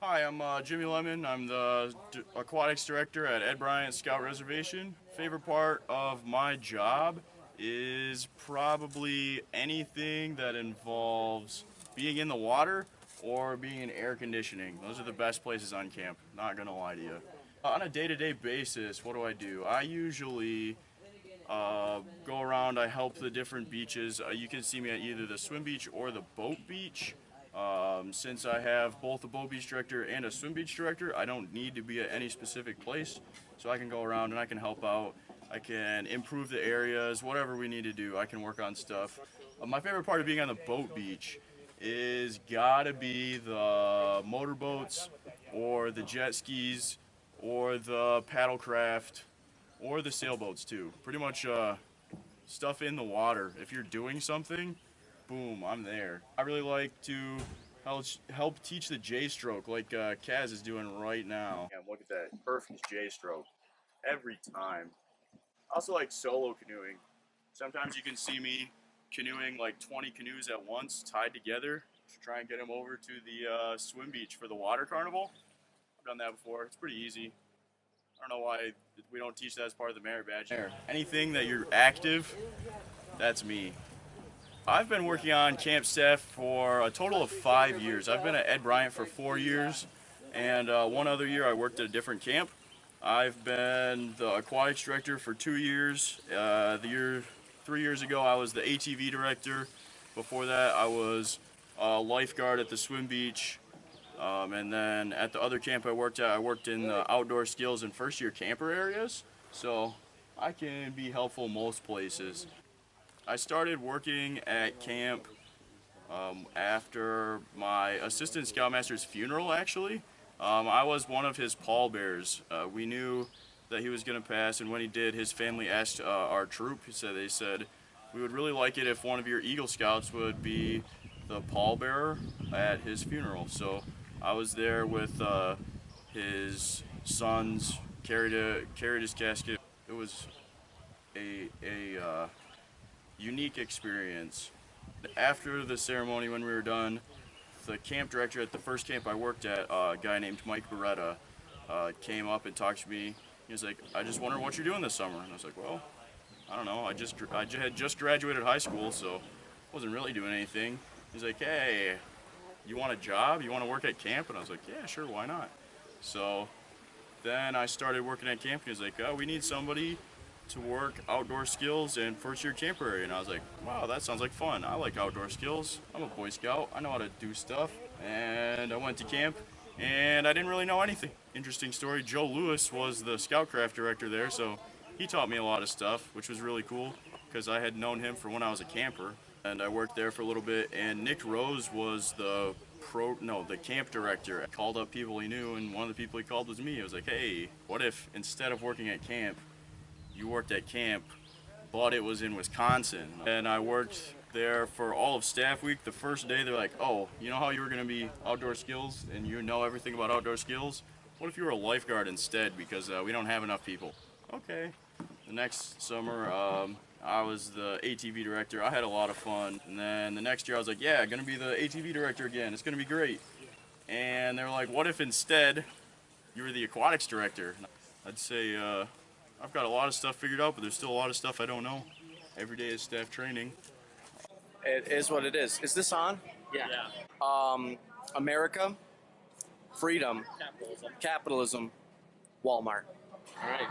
Hi, I'm Jimmy Lemon. I'm the aquatics director at Ed Bryant Scout Reservation. Favorite part of my job is probably anything that involves being in the water or being in air conditioning. Those are the best places on camp, not gonna lie to you. On a day-to-day basis, what do? I usually go around, I help the different beaches. You can see me at either the swim beach or the boat beach. Since I have both a boat beach director and a swim beach director, I don't need to be at any specific place. So I can go around and I can help out. I can improve the areas, whatever we need to do. I can work on stuff. My favorite part of being on the boat beach is gotta be the motorboats or the jet skis or the paddlecraft or the sailboats too. Pretty much stuff in the water. If you're doing something, boom, I'm there. I really like to help teach the J stroke like Kaz is doing right now. Yeah, look at that perfect J stroke every time. I also like solo canoeing. Sometimes you can see me canoeing like 20 canoes at once tied together to try and get them over to the swim beach for the water carnival. I've done that before. It's pretty easy. I don't know why we don't teach that as part of the merit badge. Anything that you're active, that's me. I've been working on camp staff for a total of 5 years. I've been at Ed Bryant for 4 years, and one other year I worked at a different camp. I've been the aquatics director for 2 years. 3 years ago, I was the ATV director. Before that, I was a lifeguard at the swim beach. And then at the other camp I worked at, I worked in the outdoor skills and first year camper areas. So I can be helpful most places. I started working at camp after my assistant scoutmaster's funeral, actually. I was one of his pallbearers. We knew that he was going to pass, and when he did, his family asked our troop, they said, we would really like it if one of your Eagle Scouts would be the pallbearer at his funeral. So I was there with his sons, carried his casket. It was a unique experience. After the ceremony, when we were done, the camp director at the first camp I worked at, a guy named Mike Beretta, came up and talked to me. He was like, "I just wonder what you're doing this summer." And I was like, "Well, I don't know. I had just graduated high school, so wasn't really doing anything." He's like, "Hey, you want a job? You want to work at camp?" And I was like, "Yeah, sure, why not?" So then I started working at camp, and he's like, "Oh, we need somebody to work outdoor skills and first year camper area." And I was like, "Wow, that sounds like fun. I like outdoor skills. I'm a Boy Scout. I know how to do stuff." And I went to camp, and I didn't really know anything. Interesting story, Joe Lewis was the Scoutcraft director there, so he taught me a lot of stuff, which was really cool because I had known him from when I was a camper. And I worked there for a little bit, and Nick Rose was the camp director. Called up people he knew, and one of the people he called was me. He was like, "Hey, what if instead of working at camp, you worked at camp, but it was in Wisconsin?" And I worked there for all of staff week. The first day, they're like, "Oh, you know how you were going to be outdoor skills and you know everything about outdoor skills? What if you were a lifeguard instead? Because we don't have enough people." Okay. The next summer, I was the ATV director. I had a lot of fun. And then the next year, I was like, "Yeah, gonna be the ATV director again. It's gonna be great." And they're like, "What if instead you were the aquatics director?" I'd say, I've got a lot of stuff figured out, but there's still a lot of stuff I don't know. Every day is staff training. It is what it is. Is this on? Yeah. America, freedom, Capitalism. capitalism, Walmart. All right.